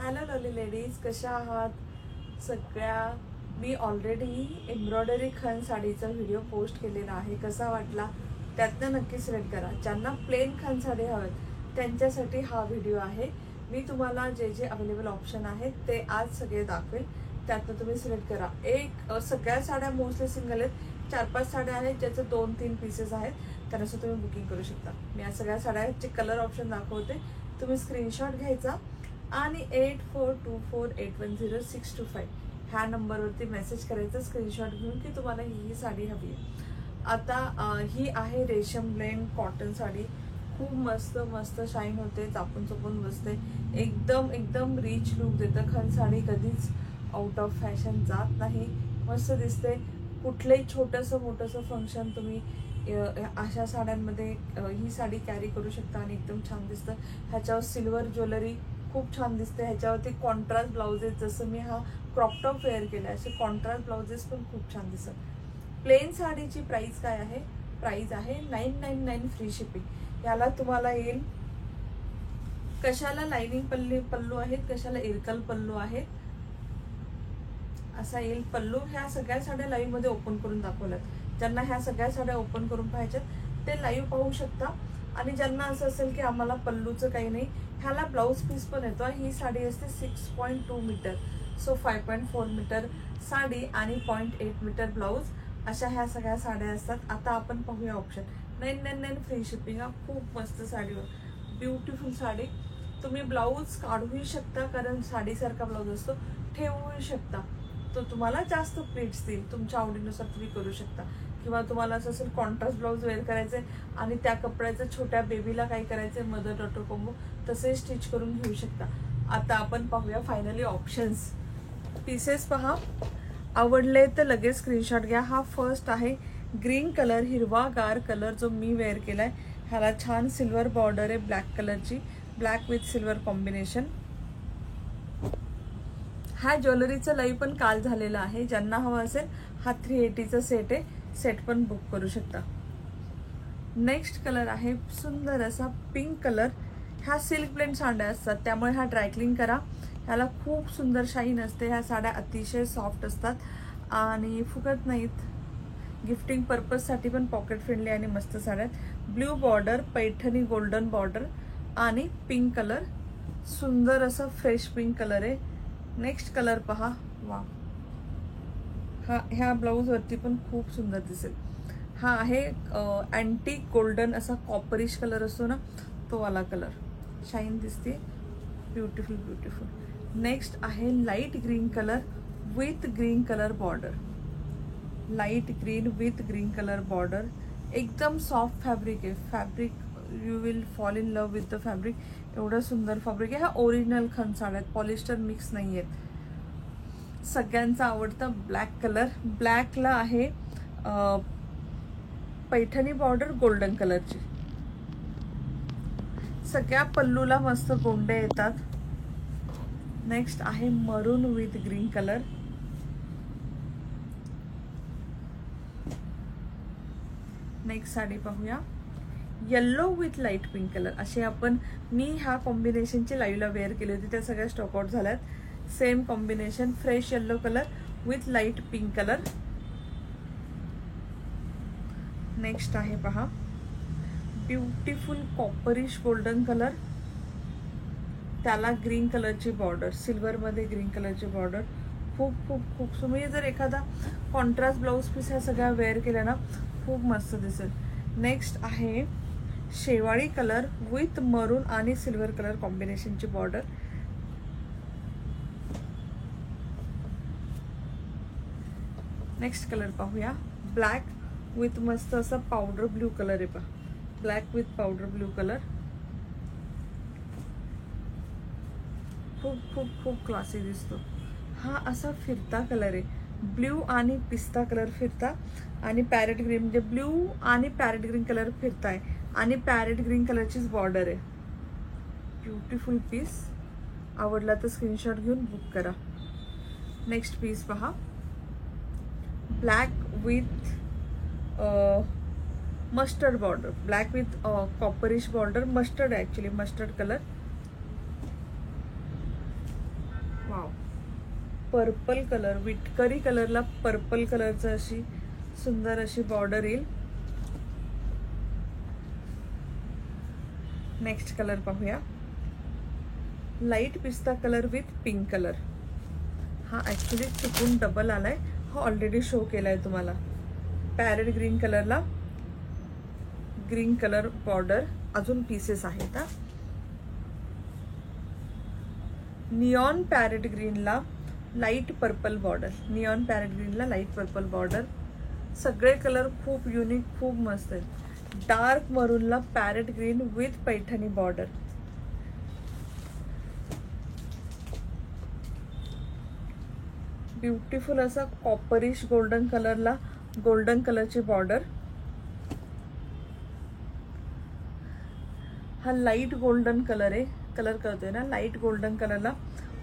Hello lovely ladies, कशा आहात सगळ्या? मी ऑलरेडी एम्ब्रॉयडरी खण साडीचा व्हिडिओ पोस्ट केलेला आहे. कसा वाटला त्यातनं नक्की सिलेक्ट करा. ज्यांना प्लेन खण साडी हवेत त्यांच्यासाठी हा व्हिडिओ आहे. मी तुम्हाला जे जे अवेलेबल ऑप्शन आहेत ते आज सगळे दाखवेल. त्यातनं तुम्ही सिलेक्ट करा. सगळ्या साड्या मोस्टली सिंगल आहेत. 4-5 साड्या आहेत ज्याचे 2-3 पीसेस आहेत. त्यानुसार तुम्ही बुकिंग करू शकता. मी या सगळ्या साड्याचे कलर ऑप्शन दाखवते. तुम्ही स्क्रीनशॉट घ्यायचा आणि 8424810625 ह्या नंबरवरती मेसेज करायचा स्क्रीनशॉट घेऊन की तुम्हाला ही साडी हवी आहे. आता ही आहे रेशम ब्लेंड कॉटन साडी. खूप मस्त मस्त शाईन होते, चापून चोपून बसते, एकदम एकदम रिच लुक देतं. खण साडी कधीच आउट ऑफ फॅशन जात नाही, मस्त दिसते. कुठलंही छोटंसं मोठंसं फंक्शन तुम्ही अशा साड्यांमध्ये ही साडी कॅरी करू शकता आणि एकदम छान दिसतं. ह्याच्यावर सिल्वर ज्वेलरी खूप छान दिसते. ह्याच्यावरती कॉन्ट्रास्ट ब्लाउजेस, जसं मी हा क्रॉपटॉप वेअर केला असे कॉन्ट्रास्ट ब्लाउजेस पण खूप छान दिसत. प्लेन साडीची प्राइस काय आहे? प्राइस आहे 999 फ्री शिपिंग. याला तुम्हाला येईल, कशाला लाइनिंग पल्लू आहेत, कशाला इरकल पल्लू आहेत, असा येईल पल्लू. ह्या सगळ्या साड्या लाईव्ह मध्ये ओपन करून दाखवल्यात. ज्यांना ह्या सगळ्या साड्या ओपन करून पाहिजेत ते लाईव्ह पाहू शकता. आणि ज्यांना असं असेल की आम्हाला पल्लूचं काही नाही, ह्याला ब्लाऊज पीस पण येतो. ही साडी असते 6.2 मीटर, सो 5.4 मीटर साडी आणि 0.8 मीटर ब्लाऊज, अशा ह्या सगळ्या साड्या असतात. आता आपण पाहूया ऑप्शन. 999 free shipping. हा खूप मस्त साडीवर ब्युटिफुल साडी. तुम्ही ब्लाऊज काढूही शकता, कारण साडीसारखा ब्लाऊज असतो, ठेवूही शकता. तो तुम्हाला जास्त प्लीट्स देईल, तुमच्या आवडीनुसार तुम्ही करू शकता. किंवा तुम्हाला असं असेल कॉन्ट्रास्ट ब्लाऊज वेअर करायचे आणि त्या कपड्याचं छोट्या बेबीला काय करायचंय, मदर डॉटर कॉम्बो, तसे स्टिच करून घेऊ शकता. आता आपण पाहूया फायनली ऑप्शन्स. पीसेस पहा, आवडले तर लगेच स्क्रीनशॉट घ्या. हा फर्स्ट आहे ग्रीन कलर, हिरवागार कलर, जो मी वेअर केलाय. ह्याला छान सिल्वर बॉर्डर आहे ब्लॅक कलरची, ब्लॅक विथ सिल्वर कॉम्बिनेशन. हा ज्वेलरीचं लाईव्ह पण काल झालेला आहे. ज्यांना हवा असेल हा 380चा सेट आहे, सेट पण बुक करू शकता. नेक्स्ट कलर आहे सुंदर असा पिंक कलर. ह्या सिल्क ब्लेंड साड्या असतात, त्यामुळे हा ड्रायक्लिंग करा. ह्याला खूप सुंदर शाईन असते. ह्या साड्या अतिशय सॉफ्ट असतात आणि फुगत नाहीत. गिफ्टिंग पर्पजसाठी पण पॉकेट फ्रेंडली आणि मस्त साड्या आहेत. Blue border, Paithani golden border आणि पिंक कलर, सुंदर असं फ्रेश पिंक कलर आहे. नेक्स्ट कलर पहा, वा, ह्या ब्लाऊज वरती पण खूप सुंदर दिसेल. हा आहे अँटिक गोल्डन असा कॉपरिश कलर असतो ना, तो वाला कलर, शाईन दिसते, ब्युटिफुल ब्युटिफुल. नेक्स्ट आहे light green colour with green colour border. Light green with green colour border, एकदम सॉफ्ट फॅब्रिक आहे. Fabric you will fall in love with the fabric. एवढं सुंदर फॅब्रिक आहे. हा ओरिजिनल खण साड्या आहेत, पॉलिस्टर मिक्स नाही आहेत. सगळ्यांचा आवडता ब्लॅक कलर. ब्लॅकला आहे पैठणी बॉर्डर गोल्डन कलरची. सगळ्या पल्लूला मस्त गोंडे येतात. नेक्स्ट आहे maroon with green colour. Next sari पाहूया, yellow with light pink colour. असे मी ह्या कॉम्बिनेशनची लाईव्हला वेअर केली होती, त्या सगळ्या स्टॉकआउट झाल्यात. Same combination, fresh yellow colour with light pink colour. Next आहे पहा ब्युटिफुल कॉपरिश गोल्डन कलर, त्याला ग्रीन कलरची बॉर्डर, सिल्वर मध्ये ग्रीन कलरची बॉर्डर. खूप खूप खूप तुम्ही जर एखादा कॉन्ट्रास्ट ब्लाऊज पीस ह्या सगळ्या वेअर केल्या ना, खूप मस्त दिसेल. नेक्स्ट आहे शेवाळी कलर विथ मरून आणि सिल्वर कलर कॉम्बिनेशनची बॉर्डर. नेक्स्ट कलर पाहूया, ब्लॅक विथ मस्त असा पावडर ब्ल्यू कलर आहे पहा, black with powder blue colour. खूप खूप खूप क्लासी दिसतो. हा असा फिरता कलर आहे, ब्ल्यू आणि पिस्ता कलर फिरता आणि पॅरेट ग्रीन, म्हणजे ब्ल्यू आणि पॅरेट ग्रीन कलर फिरताय आणि पॅरेट ग्रीन कलरचीच बॉर्डर आहे. Beautiful piece. आवडला तर स्क्रीनशॉट घेऊन बुक करा. नेक्स्ट पीस पहा, black with mustard border, black with copperish border, mustard actually mustard colour. Wow, purple colour, विटकरी कलरला पर्पल कलरचं अशी सुंदर अशी बॉर्डर येईल. नेक्स्ट कलर पाहूया, लाईट पिस्ता कलर विथ पिंक कलर. हा ऍक्च्युली चुकून डबल आलाय, हा ऑलरेडी शो केलाय तुम्हाला. पॅरेट ग्रीन कलरला ग्रीन कलर बॉर्डर, अजून पीसेस आहेत. हा निऑन पॅरेट ग्रीनला light purple border, neon parrot ग्रीनला लाईट पर्पल बॉर्डर. सगळे कलर खूप युनिक, खूप मस्त आहेत. डार्क मरूनला parrot green with Paithani border. Beautiful असा कॉपरिश गोल्डन कलरला गोल्डन कलरची बॉर्डर. हा लाईट गोल्डन कलर आहे, कलर कळतोय ना, लाईट गोल्डन कलरला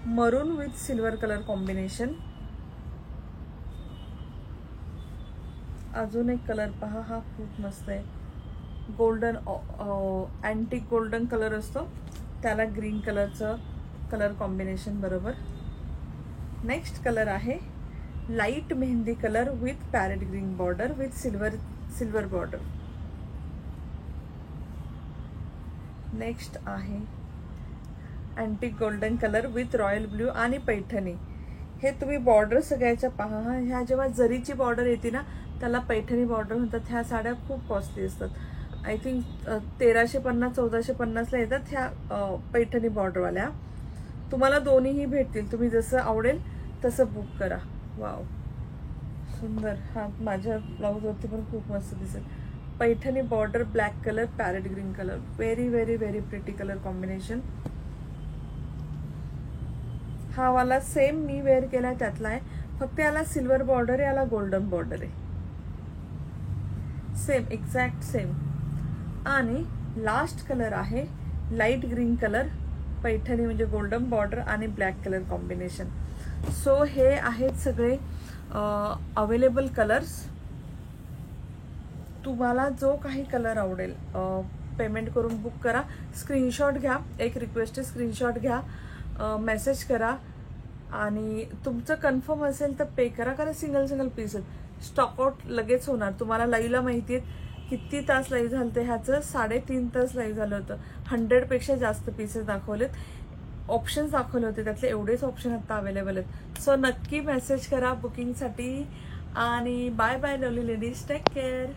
मरून विथ सिल्वर कलर कॉम्बिनेशन. अजून एक कलर पहा, हा खूप मस्त आहे. गोल्डन अँटिक गोल्डन कलर असतो त्याला ग्रीन कलरचं कलर कॉम्बिनेशन बरोबर. नेक्स्ट कलर आहे light mehndi colour with parrot green border with silver border. Next आहे antique golden colour with royal blue आणि पैठणी. हे तुम्ही बॉर्डर सगळ्याच्या पहा. ह्या जेव्हा जरीची बॉर्डर येते ना त्याला पैठणी बॉर्डर म्हणतात. ह्या साड्या खूप कॉस्टली असतात. आय थिंक 1350-1450ला येतात ह्या पैठणी बॉर्डरवाल्या. तुम्हाला दोन्हीही भेटतील, तुम्ही जसं आवडेल तसं बुक करा. वाव, सुंदर. हा माझ्या ब्लाऊजवरती पण खूप मस्त दिसेल. Paithani border, black colour, parrot green colour, very very very pretty colour combination. हा वाला सेम मी वेअर केलाय त्यातला आहे, फक्त याला सिल्वर बॉर्डर आहे, याला गोल्डन बॉर्डर आहे. Same, exact same. आणि लास्ट कलर आहे लाईट ग्रीन कलर, पैठणी म्हणजे गोल्डन बॉर्डर आणि ब्लॅक कलर कॉम्बिनेशन. सो हे आहेत सगळे अवेलेबल कलर्स. तुम्हाला जो काही कलर आवडेल पेमेंट करून बुक करा. स्क्रीनशॉट घ्या, एक रिक्वेस्ट आहे, स्क्रीनशॉट घ्या, मेसेज करा आणि तुमचं कन्फर्म असेल तर पे करा. कारण सिंगल पीस आहेत, स्टॉकआउट लगेच होणार. तुम्हाला लाईव्हला माहिती आहे किती तास लाईव्ह झालं ते, ह्याचं 3.5 तास लाईव्ह झालं होतं. 100पेक्षा जास्त पीसेस दाखवलेत, ऑप्शन्स दाखवले होते, त्यातले एवढेच ऑप्शन आता अवेलेबल आहेत. सो नक्की मेसेज करा बुकिंगसाठी. आणि bye bye lovely ladies, take care.